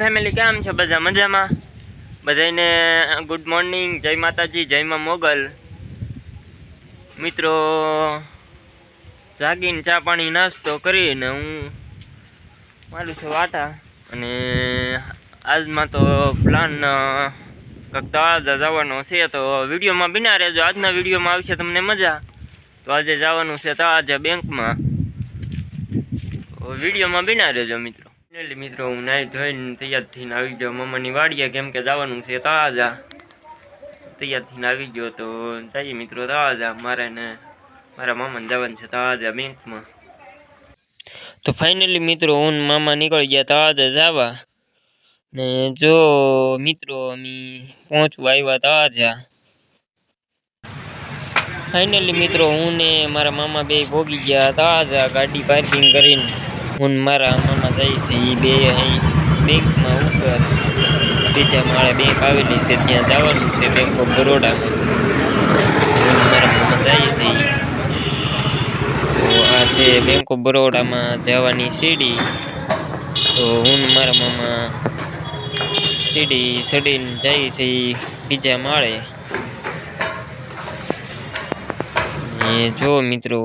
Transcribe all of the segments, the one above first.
Family કેમ છો? બધા મજામાં? બધાને ગુડ મોર્નિંગ, જય માતાજી, જય માં મોગલ. મિત્રો જાગીને ચા પાણી નાસ્તો કરીને હું મારું છું વાટા. અને આજમાં તો પ્લાન તળાજા જવાનો છે, તો વિડીયોમાં બિના રહેજો. આજના વિડીયોમાં આવશે તમને મજા. તો આજે જવાનું છે તળાજા બેંકમાં, વિડીયોમાં બિના રહેજો મિત્રો. મિત્રો હું નાઈ ધોઈને તૈયાર થઈને આવી ગયો મમ્માની વાડીએ, કેમ કે જવાનું છે તળાજા. તૈયાર થઈને આવી ગયો તો જઈએ મિત્રો તળાજા. મારે ને મારા મામાને જવાનું છે તળાજા બેંકમાં. તો ફાઇનલી મિત્રો હું મામા નીકળી ગયા તળાજા જવા. ને જો મિત્રો અમે પહોંચવા આવ્યા તળાજા. ફાઇનલી મિત્રો હું ને મારા મામા બે ભોગી ગયા તળાજા ગાડી પાર્કિંગ કરીને. હું મારા મામા જાય છે એ બે અહીં બેંકમાં ઉપર બીજા માળે બેંક આવેલી છે ત્યાં જવાનું છે, બેંક ઓફ બરોડામાં. મારા મામા જાય છે. તો આ છે બેંક ઓફ બરોડામાં જવાની સીડી. તો હું મારા મામા સીડી ચડીને જાય છે બીજા માળે. જો મિત્રો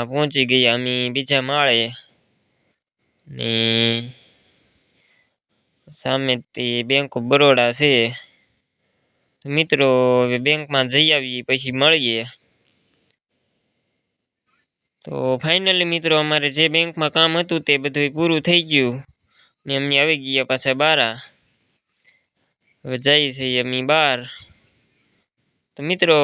પહોંચી ગયા અમે બીજા માળે ને સામેથી બેંક ઓફ બરોડા છે. મિત્રો હવે બેંકમાં જઈ આવીએ પછી મળીએ. તો ફાઇનલી મિત્રો અમારે જે બેંકમાં કામ હતું તે બધું પૂરું થઈ ગયું ને અમને આવી ગયા પાછા બારા. હવે જઈએ છીએ અમે બહાર. તો મિત્રો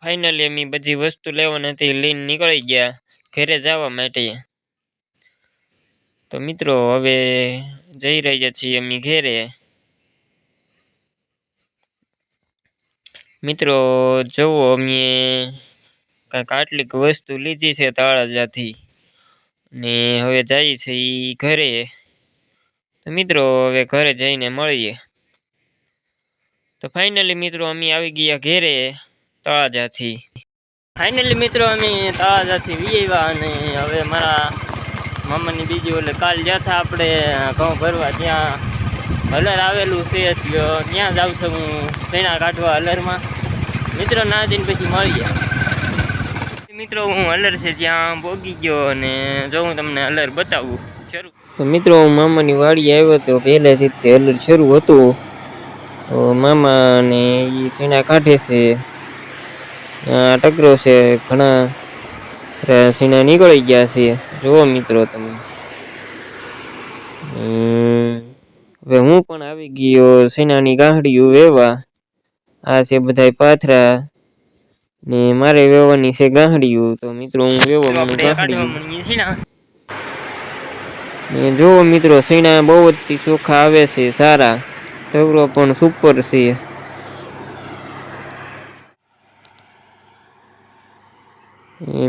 ફાઇનલી અમે બધી વસ્તુ લેવાની હતી લઈને નીકળી ગયા ઘરે જવા માટે. તો મિત્રો હવે જઈ રહ્યા છીએ અમે ઘરે. મિત્રો જુઓ અમે કાંઈક આટલીક વસ્તુ લીધી છે તળાજાથી ને હવે જઈએ છીએ ઘરે. તો મિત્રો હવે ઘરે જઈને મળીએ. તો ફાઇનલી મિત્રો અમે આવી ગયા ઘરે તળાજાથી. ફાઇનલી મિત્રો અમે તળાજાથી વી આવ્યા અને હવે મારા મામાની બીજી ઓલે કાલ ગયા હતા આપણે ઘઉં ભરવા, ત્યાં હલર આવેલું છે, ત્યાં જાઉં છું હું સૈણા કાઢવા હલરમાં. મિત્રો ના જઈને પછી મળીએ. મિત્રો હું હલર છે ત્યાં ભોગી ગયો અને જો હું તમને હલર બતાવું શરૂ. તો મિત્રો હું મામાની વાડી આવ્યો તો પહેલેથી તે હલર શરૂ હતું. તો મામા ને એ સૈણા કાઢે છે, ટકરો છે, ઘણા સૈણા નીકળી ગયા છે. જુઓ મિત્રો તમે. હવે હું પણ આવી ગયો સૈણાની ગાંહડીઓ વેવા. આ છે બધા પાથરા ને મારે વેવાની છે ગાંહડીઓ. તો મિત્રો હું વેવો ને જુઓ મિત્રો સૈણા બહુ જ ચોખ્ખા આવે છે, સારા. ટગરો પણ સુપર છે.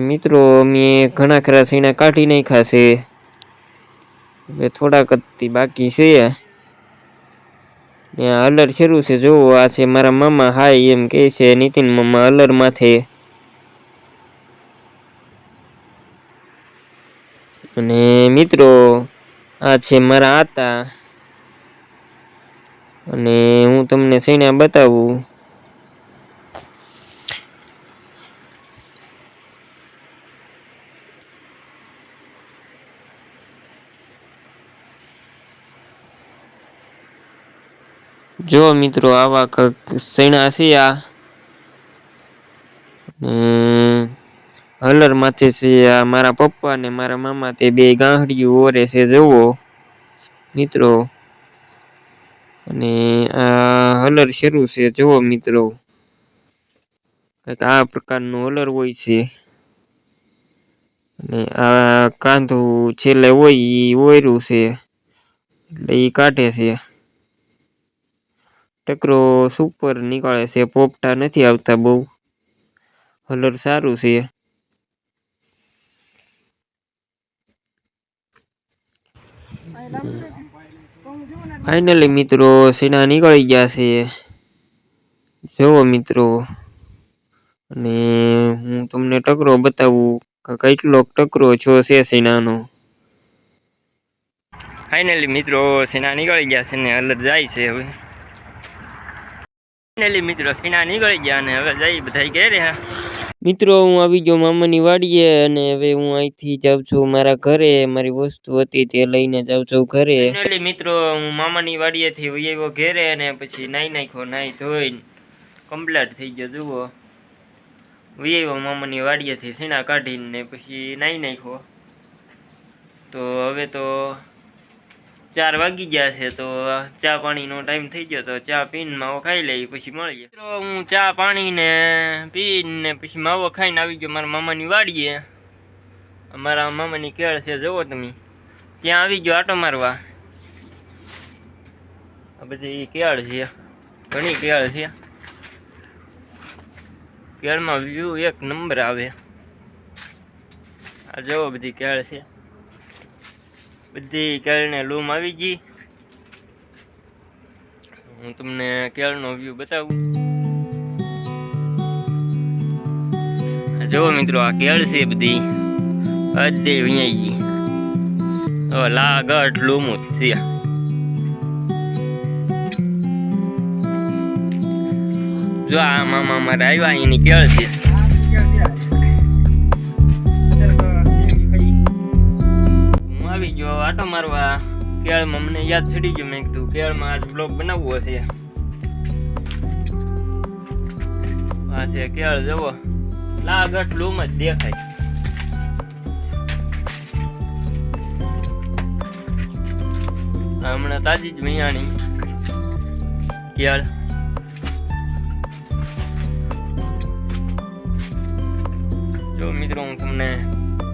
મિત્રો અમે ઘણા ખરા સૈણા કાઢી નાખ્યા છે, હવે થોડાક જ બાકી છે. હલર શરૂ છે. જોવો આ છે મારા મામા, હાય એમ કે છે નીતિન મામા હલર માથે. અને મિત્રો આ છે મારા આતા અને હું તમને સૈણા બતાવું. જો મિત્રો આવા સૈણા છે. આ હલર માથે છે. આ મારા પપ્પા ને મારા મામા તે બે ગાંહડીઓ ઓરે છે જુઓ મિત્રો. અને આ હલર શરૂ છે. જુઓ મિત્રો આ પ્રકારનું હલર હોય છે. અને આ કાંધું છેલ્લે હોય એ ઓયરું છે એટલે એ કાઢે છે. ટકરો સુપર નીકળે છે, પોપટા નથી આવતા બહુ. હલર સારું છે. ફાઇનલી મિત્રો સૈણા નીકળી ગયા છે. જુઓ મિત્રો. અને હું તમને ટકરો બતાવું કેટલો ટકરો છો છે સૈણાનો. ફાઇનલી મિત્રો સીના નીકળી ગયા છે ને અલગ જાય છે હવે. ફાઇનલી મિત્રો સીના નીકળી ગયા અને હવે જઈ બધા ઘેરે. મિત્રો હું આવી ગયો મામાની વાડીએ અને હવે હું અહીંથી જાઉં છું મારા ઘરે. મારી વસ્તુ હતી તે લઈને જાઉં છું ઘરે. ફાઇનલી મિત્રો હું મામાની વાડીએથી આવ્યો ઘેરે અને પછી નાઈ નાખ્યો, નાઈ ધોઈને કમ્પ્લીટ થઈ ગયો. જુઓ આવ્યો મામાની વાડીએથી સીણા કાઢીને પછી નાઈ નાખ્યો. તો હવે તો 4 વાગી ગયા છે તો ચા પાણીનો ટાઈમ થઈ ગયો. તો ચા પીને માવો ખાઈ લઈ પછી મળીએ. મિત્રો હું ચા પાણીને પીને પછી માવો ખાઈને આવી ગયો મારા મામાની વાડીએ. અમારા મામાની કેળ છે જુઓ તમે, ત્યાં આવી ગયો આટો મારવા. આ બધી કેળ છે, ઘણી કેળ છે. કેળમાં વ્યૂ એક નંબર આવે. આ જુઓ બધી કેળ છે, બધી કેળને લૂમ આવી ગઈ. હું તમને કેળનો વ્યૂ બતાવું. જુઓ મિત્રો આ કેળ છે બધી અડધી વિયાઈ ગઈ. હવે લાગટ લૂમ જ છે. જો આ મામા મારા આવ્યા એની કેળ છે. આવી ગયો આટો મારવા કેળમાં. મને યાદ ચડી ગયું, મેં કીધું કેળમાં આજ બ્લોગ બનાવવો છે. આ છે કેળ જવો, લાગટ લૂમ જ દેખાય. હમણાં તાજી જ મિયાણી કેળ. જો મિત્રો હું તમને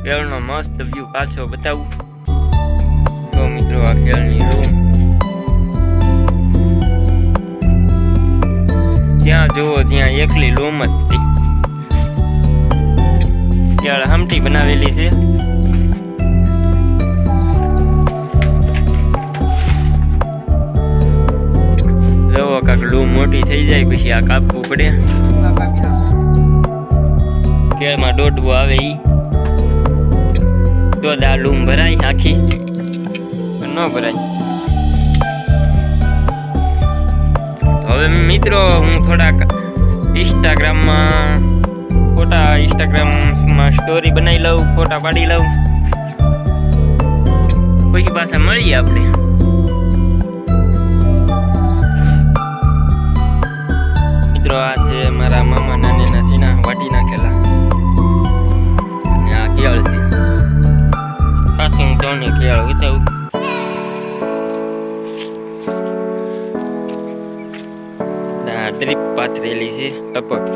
કેળનો મસ્ત વ્યૂ પાછો બતાવું. તો મિત્રો આ કેળની લૂમ જ્યાં જુઓ ત્યાં એકલી લૂમ જ હતી. કેળ હમટી બનાવેલી છે. જુઓ કાંક લૂમ મોટી થઈ જાય પછી આ કાપવું પડે. કેળમાં દોડવું આવે ઈ તો આ લૂમ ભરાય આખી ન ભરાય. હવે મિત્રો હું થોડાક ઇન્સ્ટાગ્રામમાં સ્ટોરી બનાવી લઉં, ફોટા પાડી લઉં, પછી પાછા મળીએ આપણે. મિત્રો આ છે મારા મામા નાના સીના વાટી નાખેલા. આ કેળ છે, પાછી હું તોની કેળ ઉતાવું. ડ્રીપ પાથરેલી છે ટપક.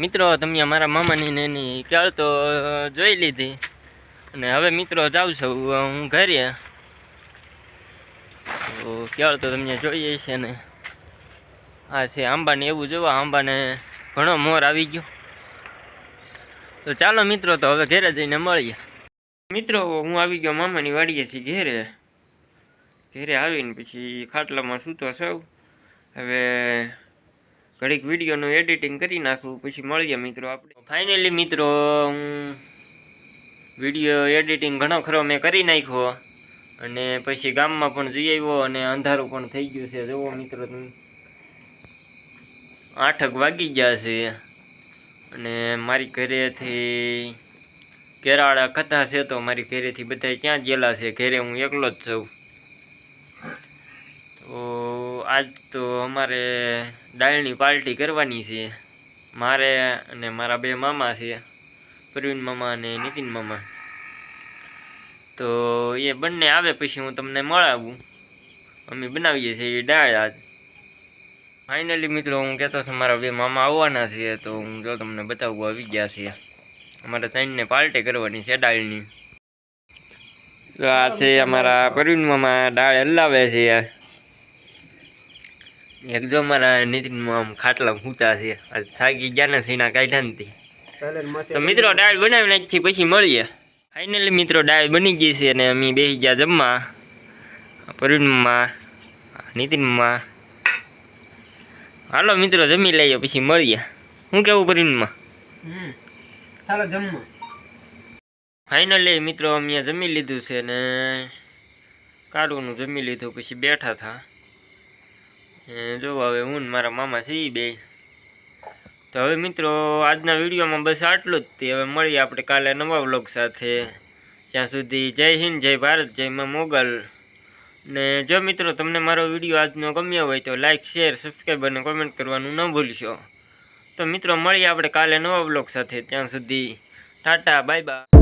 મિત્રો તમે અમારા મામાની એની કેળ તો જોઈ લીધી અને હવે મિત્રો જાઉં છું હું ઘરે. તો કેળ તો તમને જોઈએ છે ને. આ છે આંબાને, એવું જોવા આંબાને ઘણો મોર આવી ગયો. તો ચાલો મિત્રો તો હવે ઘરે જઈને મળીએ. મિત્રો હું આવી ગયો મામાની વાડીએથી ઘરે આવીને પછી ખાટલામાં સૂતો છું. હવે ઘડીક વિડીયોનું એડિટિંગ કરી નાખું પછી મળીએ મિત્રો આપણે. ફાઇનલી મિત્રો હું વિડીયો એડિટિંગ ઘણો ખરો મેં કરી નાખ્યો અને પછી ગામમાં પણ જઈ આવ્યો અને અંધારું પણ થઈ ગયું છે. જુઓ મિત્રો તમે 8 વાગી ગયા છે અને મારી ઘરેથી કેરાળા કથા છે તો મારી ઘરેથી બધા ક્યાં ગયેલા છે. ઘરે હું એકલો જ છું. તો આજ તો અમારે દાળની પાર્ટી કરવાની છે, મારે અને મારા 2 મામા છે, પ્રવીણ મામા અને નીતિન મામા. તો એ બંને આવે પછી હું તમને મળાવું. અમે બનાવીએ છીએ દાળ આજ. ફાઇનલી મિત્રો હું કહેતો હતો મારા 2 મામા આવવાના છે તો હું જો તમને બતાવવા આવી ગયા છે. અમારે 3 ને પાર્ટી કરવાની છે દાળની. તો આ છે અમારા પરિવારમાં દાળ હલાવે છે યાર. એક જો અમારા નીતિનમાં આમ ખાટલા ખૂતા છે, થાકી ગયા ને સીના કાઢ્યા નથી. તો મિત્રો દાળ બનાવી નાખી પછી મળીએ. ફાઇનલી મિત્રો દાળ બની ગઈ છે અને અમે બેસી ગયા જમવા પરિવારમાં નીતિનમાં. હાલો મિત્રો જમી લઈએ પછી મળીએ. શું કેવું પરિવારમાં? ચાલો જમવા. ફાઇનલી મિત્રો અમે જમી લીધું છે ને કાઢવાનું જમી લીધું પછી બેઠા હતા. જો હવે હું ને મારા મામા છીએ બે. તો હવે મિત્રો આજના વિડીયોમાં બસ આટલું જ. હવે મળીએ આપણે કાલે નવા વ્લોગ સાથે. ત્યાં સુધી જય હિન્દ, જય ભારત, જય મા મોગલ. ને જો મિત્રો તમને મારો વિડીયો આજનો ગમ્યો હોય તો લાઇક, શેર, સબસ્ક્રાઈબ અને કોમેન્ટ કરવાનું ન ભૂલશો. તો મિત્રો મળીએ આપણે કાલે નવા વ્લોગ સાથે. ત્યાં સુધી ટાટા, બાય બાય.